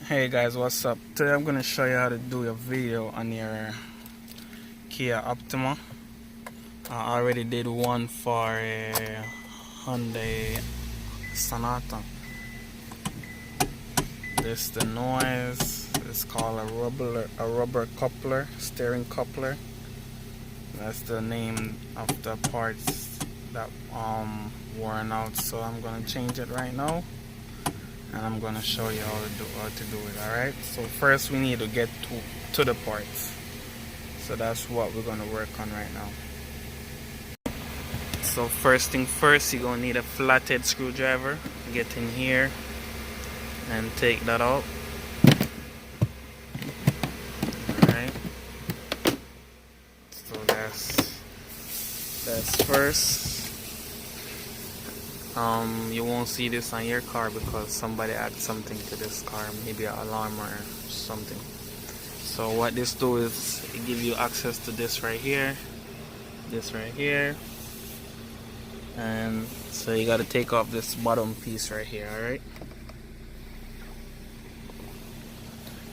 Hey guys, what's up? Today I'm going to show you how to do a video on your Kia Optima. I already did one for a Hyundai Sonata. This the noise. It's called a rubber coupler, steering coupler. That's the name of the parts that worn out. So I'm going to change it right now. And I'm going to show you how to do it. Alright, so first we need to get to the parts, so that's what we're going to work on right now. So first thing first, you're going to need a flathead screwdriver. Get in here and take that out. Alright, so that's first. You won't see this on your car because somebody added something to this car, maybe an alarm or something. So what this do is it give you access to this right here, and so you got to take off this bottom piece right here. Alright,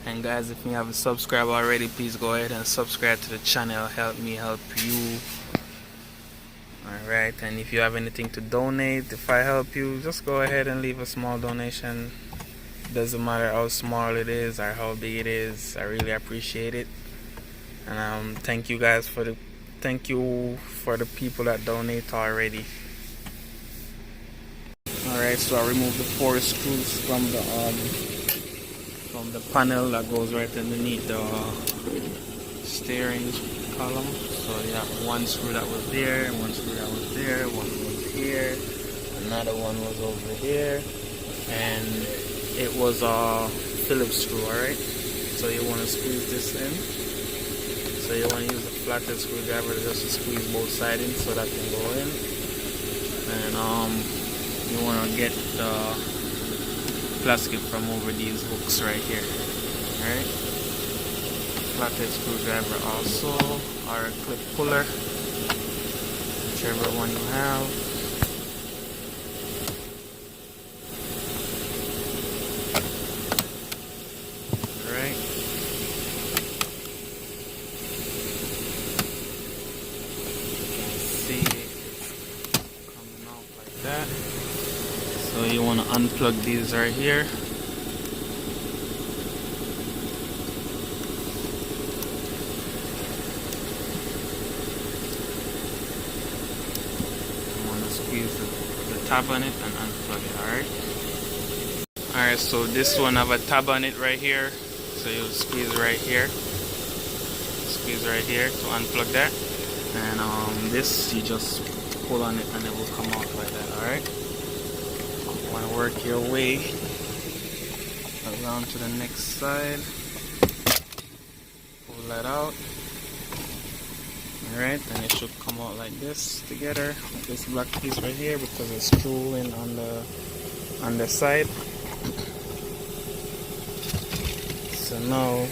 and guys, if you haven't subscribed already, please go ahead and subscribe to the channel. Help me help you. Alright, and if you have anything to donate, if I help you, just go ahead and leave a small donation. Doesn't matter how small it is or how big it is, I really appreciate it. And thank you guys for the people that donate already. Alright, so I removed the 4 screws from the panel that goes right underneath the steering column. So yeah, one screw that was there, one screw that was there, one was here, another one was over here, and it was a Phillips screw. Alright, so you want to squeeze this in. So you want to use the flathead screwdriver just to squeeze both sides in so that can go in. And you want to get the plastic from over these hooks right here. Alright, flathead screwdriver also, or a clip puller, whichever one you have. Alright, you can see it's coming out like that. So you want to unplug these right here. Squeeze the tab on it and unplug it. Alright, so this one have a tab on it right here, so you squeeze right here to unplug that, and this you just pull on it and it will come out like that. Alright, you want to work your way around to the next side, pull that out. Alright, and it should come out like this together with this black piece right here because it's screwing on the side. So now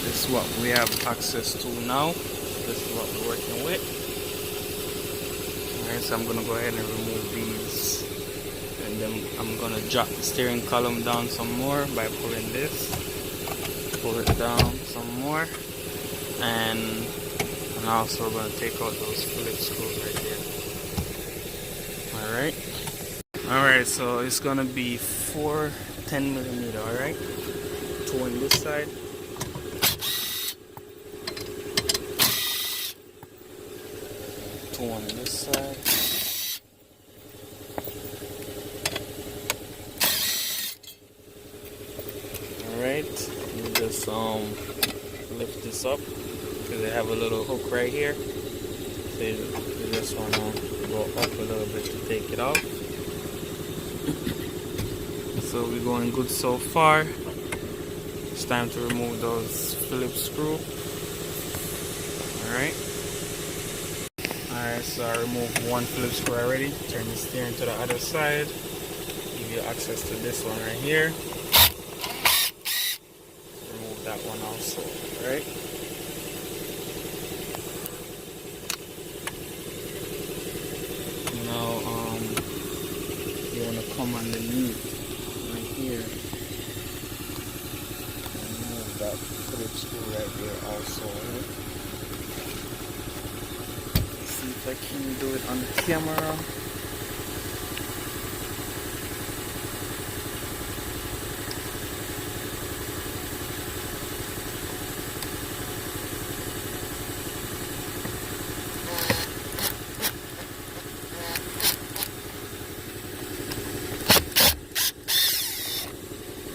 this is what we have access to now. This is what we're working with. Alright, so I'm gonna go ahead and remove these, and then I'm gonna drop the steering column down some more by pulling this. Pull it down some more. And also we're going to take out those Phillips screws right there. Alright, so it's going to be 4 10mm. Alright, 2 on this side, 2 on this side, alright. You just lift this up because they have a little hook right here, so you just want to go up a little bit to take it off. So we're going good so far. It's time to remove those Phillips screw. Alright, so I removed one Phillips screw already. Turn the steering to the other side, give you access to this one right here. Remove that one also. Alright, now you want to come underneath right here that Phillips screw right there also. See if I can do it on camera.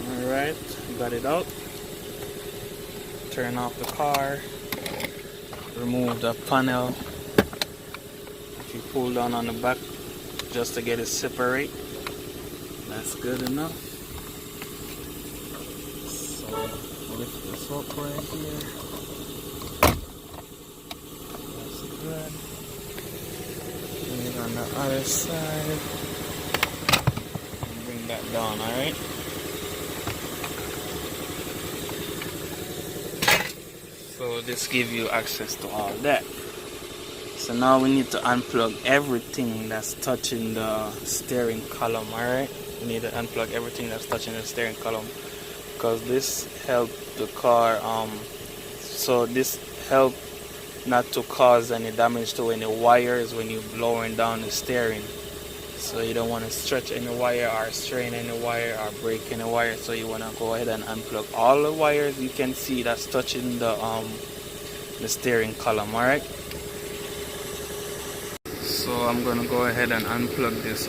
Alright, got it out. Turn off the car. Remove the panel. If you pull down on the back just to get it separate, that's good enough. So lift this up right here. That's good. Bring it on the other side. And bring that down, alright? So this gives you access to all that. So now we need to unplug everything that's touching the steering column, alright? We need to unplug everything that's touching the steering column, because this helps the car, so this helps not to cause any damage to any wires when you're lowering down the steering. So you don't want to stretch any wire or strain any wire or break any wire. So you want to go ahead and unplug all the wires you can see that's touching the steering column, alright? So I'm gonna go ahead and unplug this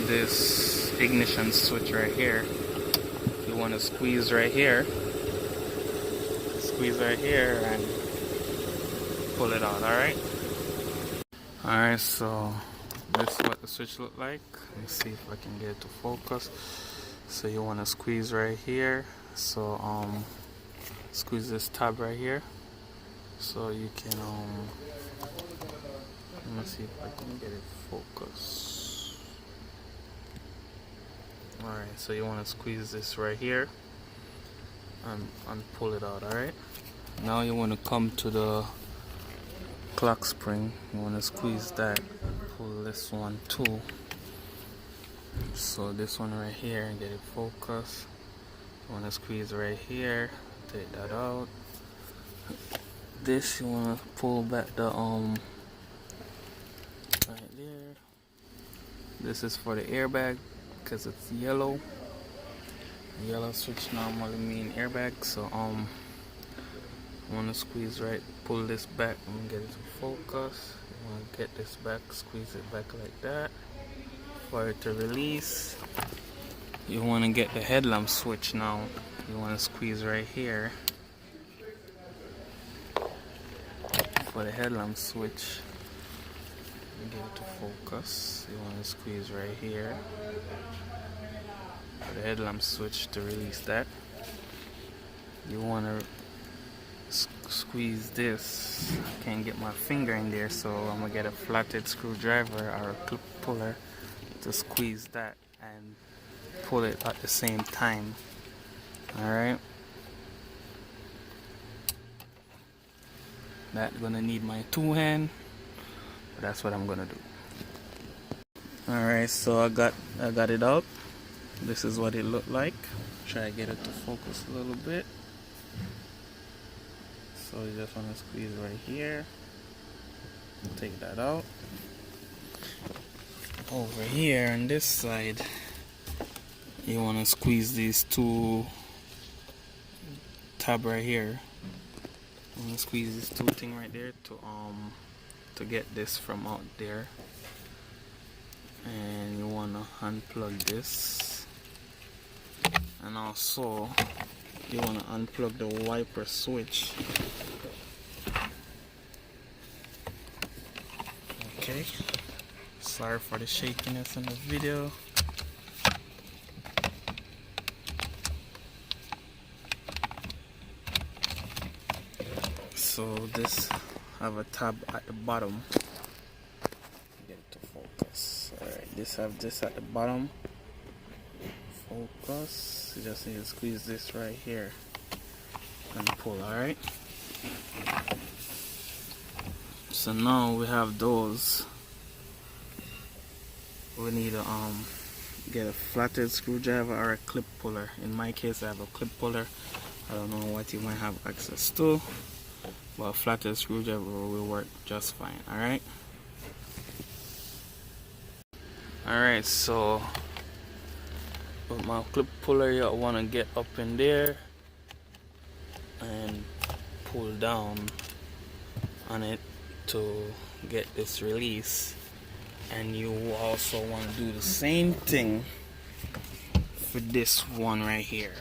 this ignition switch right here. You want to squeeze right here and pull it out, alright? Alright, so this is what the switch look like. Let me see if I can get it to focus. So you want to squeeze right here. So squeeze this tab right here, so you can let me see if I can get it focused. Alright, so you want to squeeze this right here and pull it out, alright? Now you want to come to the clock spring. You want to squeeze that, pull this one too. So this one right here, and get it focused. You want to squeeze right here, take that out. This you want to pull back the right there. This is for the airbag because it's yellow. Yellow switch normally mean airbag. So I want to squeeze right, pull this back and get it to focus. You want to get this back, squeeze it back like that for it to release. You want to get the headlamp switch now. You want to squeeze right here for the headlamp switch. Get it to focus. You want to squeeze right here for the headlamp switch to release that. You want to squeeze this. I can't get my finger in there, so I'm gonna get a flathead screwdriver or a clip puller to squeeze that and pull it at the same time. Alright, that's gonna need my two hand, but that's what I'm gonna do. Alright, so I got it out. This is what it looked like. Try to get it to focus a little bit. So you just want to squeeze right here, take that out. Over here on this side, you want to squeeze these two tab right here. You want to squeeze these two thing right there to get this from out there, and you want to unplug this, and also you want to unplug the wiper switch. Okay, sorry for the shakiness in the video. So this have a tab at the bottom. Get it to focus. Alright, this have this at the bottom. Focus. You just need to squeeze this right here and pull. Alright. So now we have those. We need to get a flathead screwdriver or a clip puller. In my case I have a clip puller. I don't know what you might have access to, but a flathead screwdriver will work just fine. Alright, so with my clip puller you want to get up in there and pull down on it to get this release, and you also want to do the same thing for this one right here.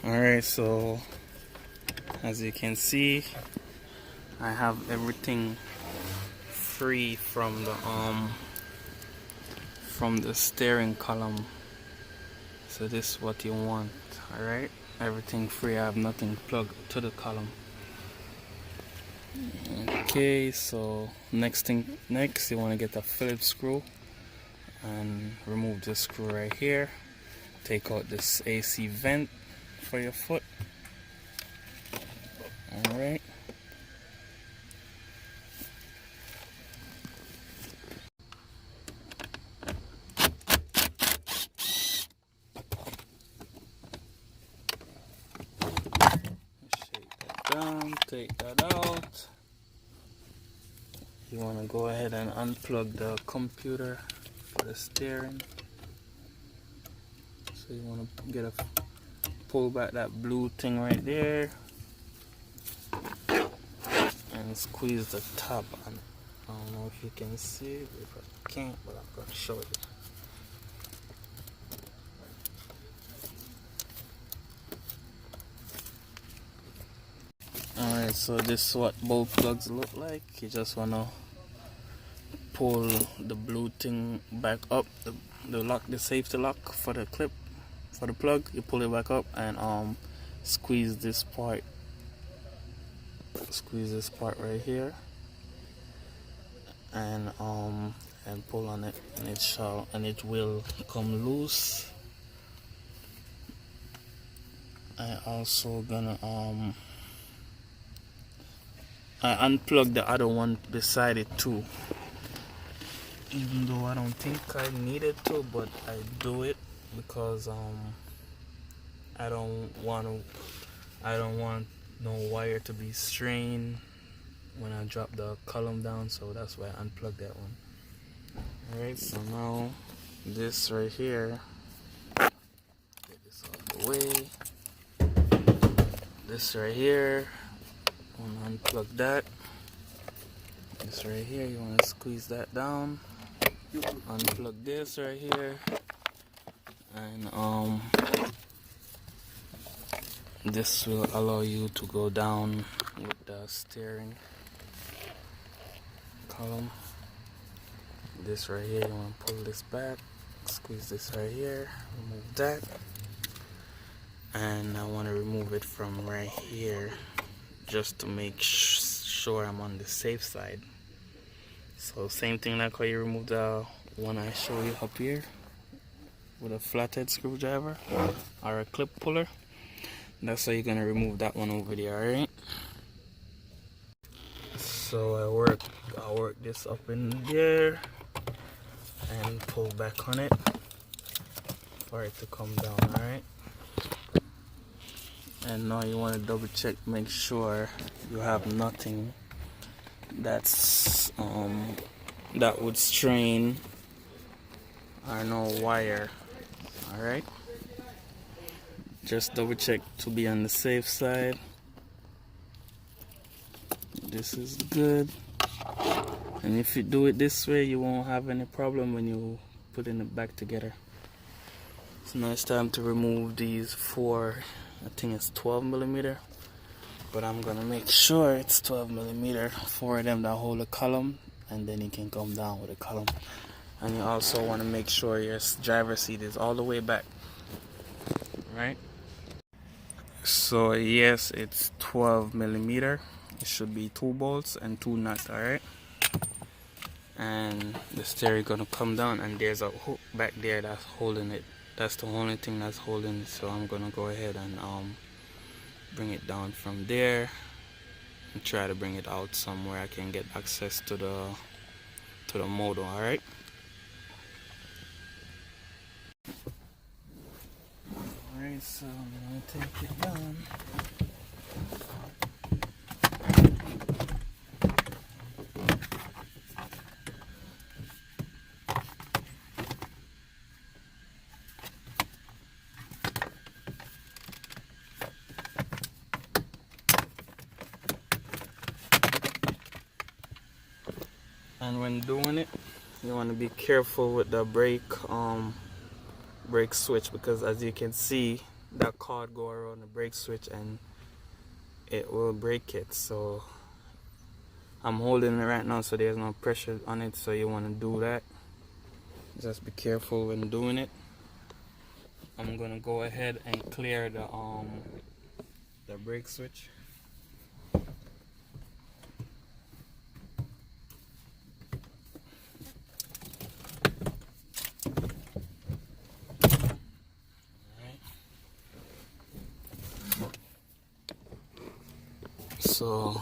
Alright, so as you can see, I have everything free from the steering column. So this is what you want. Alright, everything free. I have nothing plugged to the column. Okay, so next you want to get a Phillips screw and remove this screw right here. Take out this AC vent for your foot. Alright, shake that down, take that out. You want to go ahead and unplug the computer for the steering. So you want to pull back that blue thing right there and squeeze the top on it. I don't know if you can see it, if I can't, but I'm going to show you. Alright, so this is what both plugs look like. You just want to pull the blue thing back up, the safety lock for the clip, for the plug. You pull it back up and squeeze this part right here, and pull on it, and it will come loose. I also gonna I unplugged the other one beside it too, even though I don't think I needed to, but I do it because I don't want no wire to be strained when I drop the column down, so that's why I unplugged that one. Alright, so now this right here, get this out of the way. This right here, I want to unplug that. This right here, you want to squeeze that down. Unplug this right here, and this will allow you to go down with the steering column. This right here, you want to pull this back, squeeze this right here, remove that, and I want to remove it from right here just to make sure I'm on the safe side. So same thing like how you remove the one I show you up here with a flathead screwdriver or a clip puller. That's how you're gonna remove that one over there. Alright, so I work this up in there and pull back on it for it to come down. Alright, and now you want to double check, make sure you have nothing that's that would strain, or no wire. Alright, just double check to be on the safe side. This is good, and if you do it this way you won't have any problem when you putting it back together. So now it's time to remove these four, I think it's 12mm, but I'm gonna make sure it's 12mm, four of them that hold the column, and then you can come down with the column. And you also want to make sure your driver's seat is all the way back, right? So yes, it's 12mm. It should be 2 bolts and 2 nuts. Alright, and the steering gonna come down, and there's a hook back there that's holding it. That's the only thing that's holding it. So I'm gonna go ahead and bring it down from there and try to bring it out somewhere I can get access to the motor. Alright. so I'm gonna take it down. And when doing it, you want to be careful with the brake switch, because as you can see, that cord go around the brake switch and it will break it. So I'm holding it right now so there's no pressure on it, so you want to do that. Just be careful when doing it. I'm gonna go ahead and clear the brake switch. So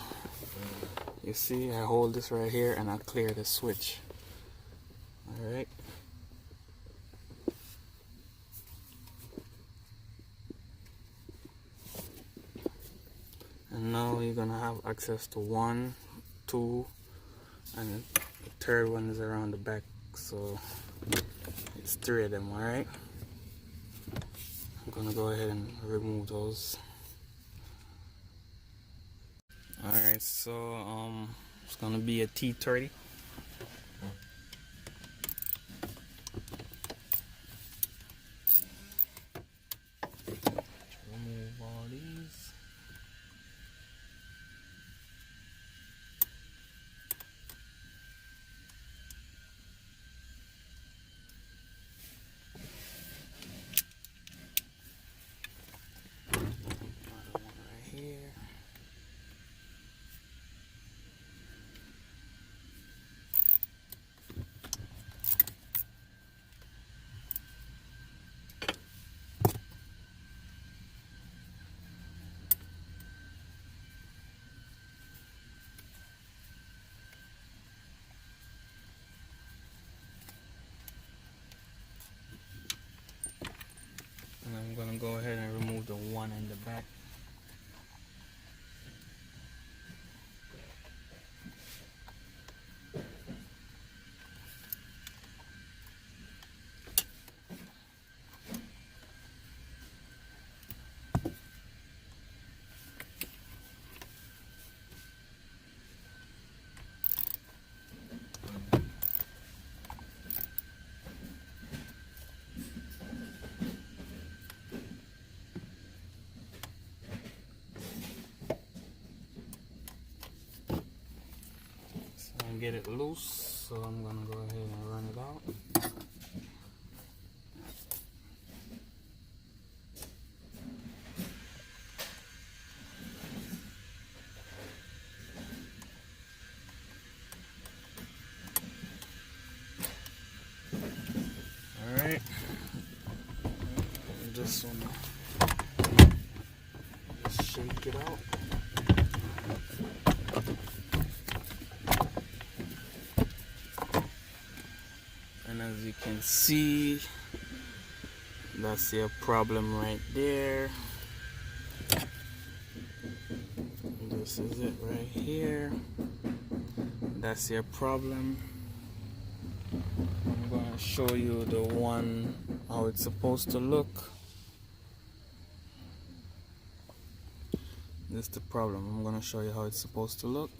you see, I hold this right here and I clear the switch. Alright. And now you're gonna have access to 1, 2, and the third one is around the back. So it's 3 of them, alright? I'm gonna go ahead and remove those. Alright, so it's gonna be a T30. Remove all these. Another one right here. And I'm gonna go ahead and remove the one in the back. Get it loose, so I'm gonna go ahead and run it out. Alright, just wanna just shake it out. And as you can see, that's your problem right there. This is it right here. That's your problem. I'm going to show you the one, how it's supposed to look. This is the problem. I'm going to show you how it's supposed to look.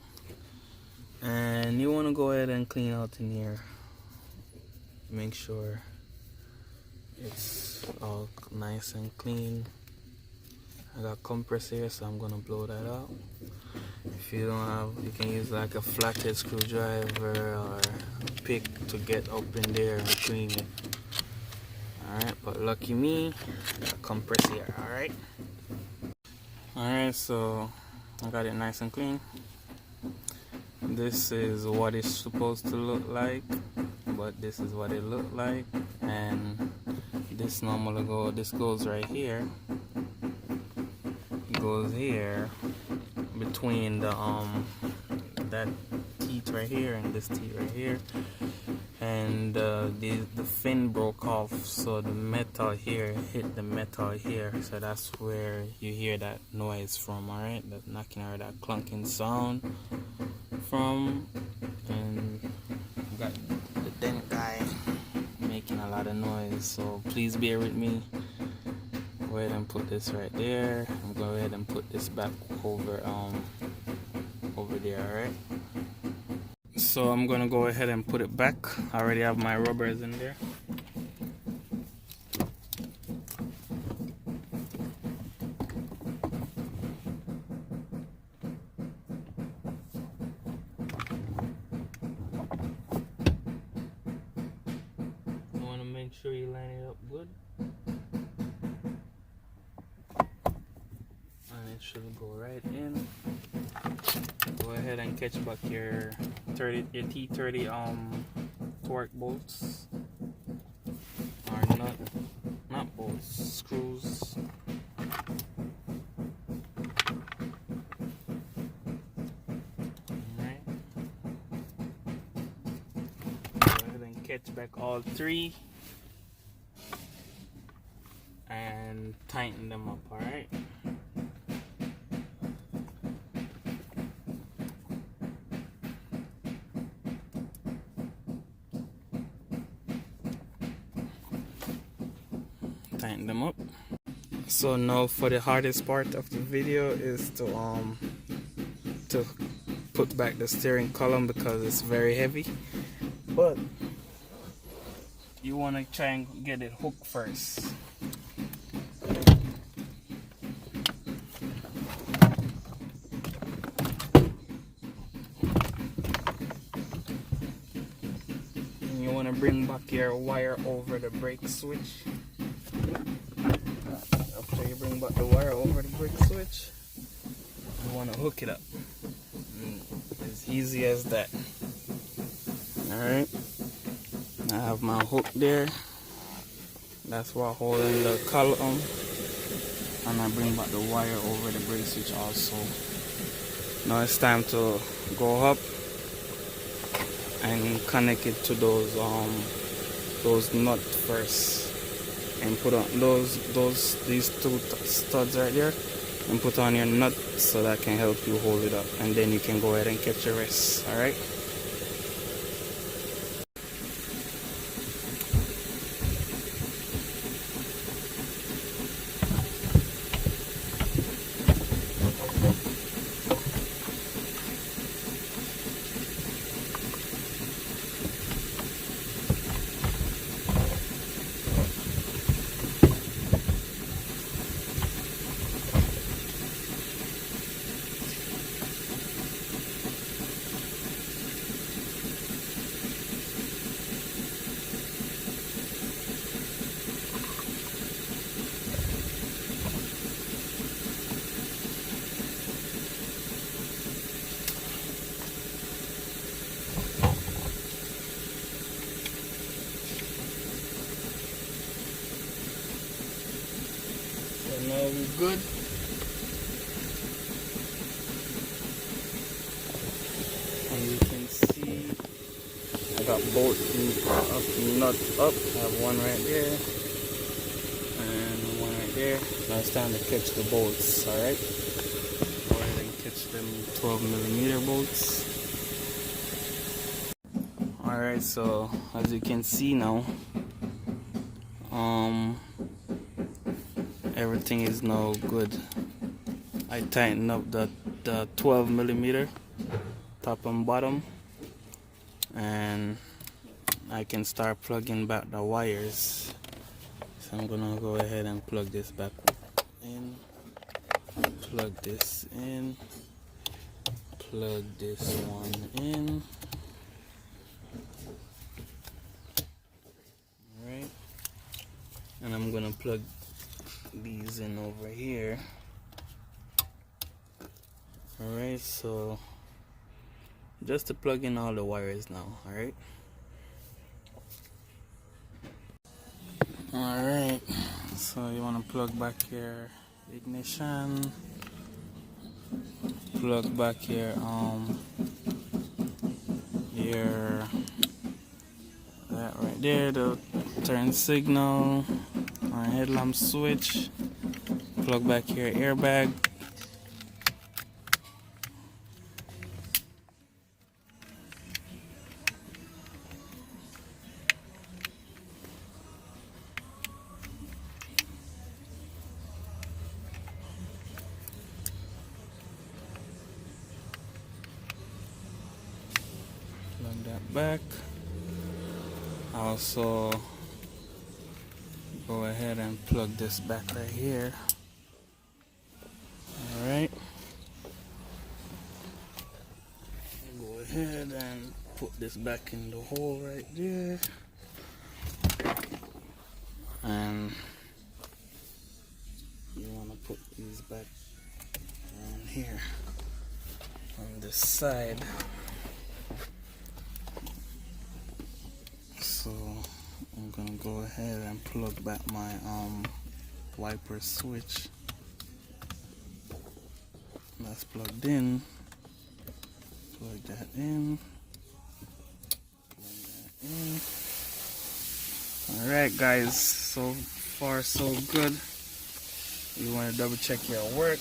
And you want to go ahead and clean out in here. Make sure it's all nice and clean. I got compressor here, so I'm gonna blow that out. If you don't have, you can use like a flathead screwdriver or a pick to get up in there and clean it. Alright, but lucky me, I got compressor here. Alright, so I got it nice and clean. This is what it's supposed to look like, but this is what it looked like. And this normally this goes right here. It goes here between the that teeth right here and this teeth right here. and the fin broke off, so the metal here hit the metal here, so that's where you hear that noise from. All right, that knocking or that clunking sound from. And got the dent guy making a lot of noise, so please bear with me. Go ahead and put this right there. I'm going to go ahead and put this back over there. All right, so I'm gonna go ahead and put it back. I already have my rubbers in there. You want to make sure you line it up good, and it should go right in. Go ahead and catch back your T30 torque bolts, or not bolts, screws. Alright. Go ahead and catch back all three and tighten them up, alright? Tighten them up. So now for the hardest part of the video is to put back the steering column, because it's very heavy, but you want to try and get it hooked first. And you want to bring back your wire over the brake switch. After you bring back the wire over the brake switch, you want to hook it up. As easy as that. Alright, I have my hook there. That's what holding the column, and I bring back the wire over the brake switch also. Now it's time to go up and connect it to those nuts first, and put on these two studs right there, and put on your nut so that can help you hold it up, and then you can go ahead and catch your rest. All right. Now we're good. And you can see I got both nuts up. I have one right there and one right there. Now it's time to catch the bolts. Alright, go ahead and catch them 12mm bolts. Alright, so as you can see now, everything is now good. I tighten up the 12mm top and bottom, and I can start plugging back the wires. So I'm gonna go ahead and plug this back in, plug this in, plug this one in. Alright, and I'm gonna plug these in over here. Alright, so just to plug in all the wires now. Alright, so you want to plug back your ignition, plug back your right there, the turn signal, our headlamp switch, plug back here, airbag. Plug that back. Also go ahead and plug this back right here. Alright. Go ahead and put this back in the hole right there. And you want to put these back around here on this side. So I'm gonna go ahead and plug back my wiper switch. That's plugged in. Plug that in. Plug that in. Alright guys, so far so good. You want to double check your work.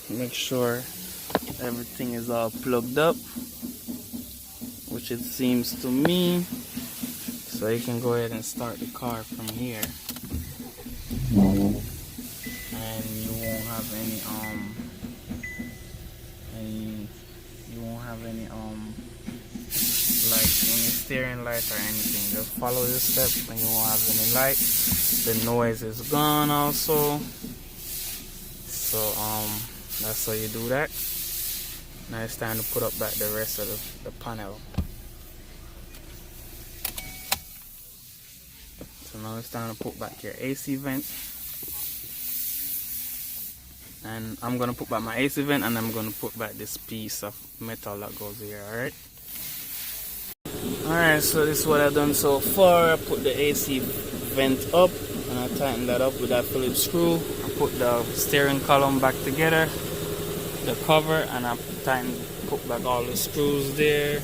Make sure everything is all plugged up, which it seems to me. So you can go ahead and start the car from here. And you won't have any like any steering light or anything. Just follow the steps and you won't have any light. The noise is gone also. So that's how you do that. Now it's time to put up back the rest of the panel. So now it's time to put back your AC vent. And I'm gonna put back my AC vent, and I'm gonna put back this piece of metal that goes here. Alright, so this is what I've done so far. I put the AC vent up and I tightened that up with that Phillips screw. I put the steering column back together, the cover, and I put back all the screws there.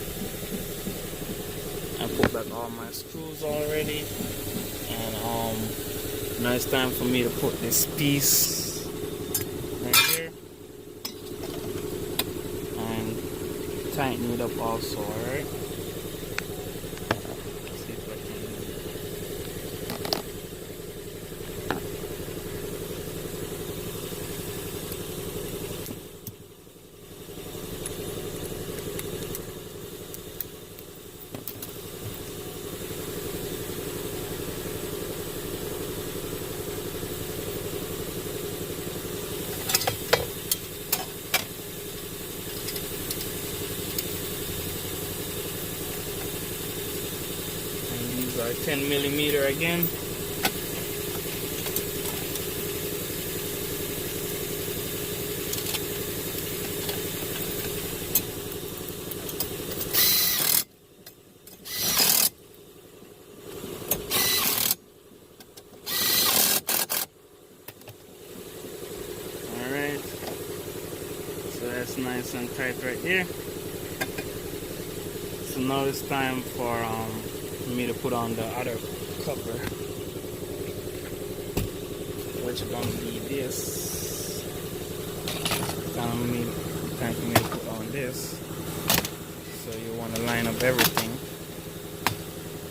I put back all my screws already. And now it's time for me to put this piece right here and tighten it up also. Alright, see if I our 10mm again. Alright, so that's nice and tight right there. So now it's time for me to put on the other cover, which is going to be this. Time for me to put on this. So you want to line up everything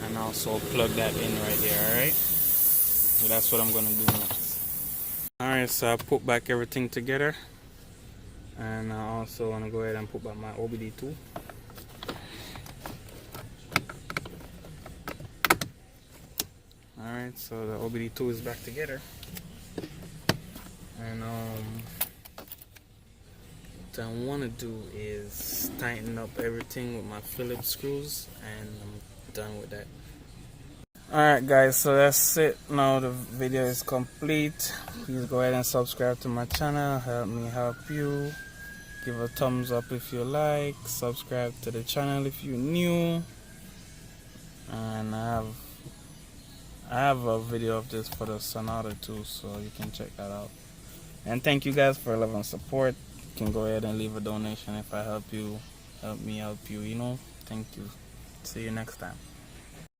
and also plug that in right there. Alright, so that's what I'm going to do next. Alright, so I put back everything together, and I also want to go ahead and put back my OBD2. Alright, so the OBD2 is back together, and what I want to do is tighten up everything with my Phillips screws, and I'm done with that. Alright guys, so that's it. Now the video is complete. Please go ahead and subscribe to my channel. Help me help you. Give a thumbs up if you like. Subscribe to the channel if you're new. And I have a video of this for the Sonata too, so you can check that out. And thank you guys for love and support. You can go ahead and leave a donation if I help you, help me help you, you know. Thank you. See you next time.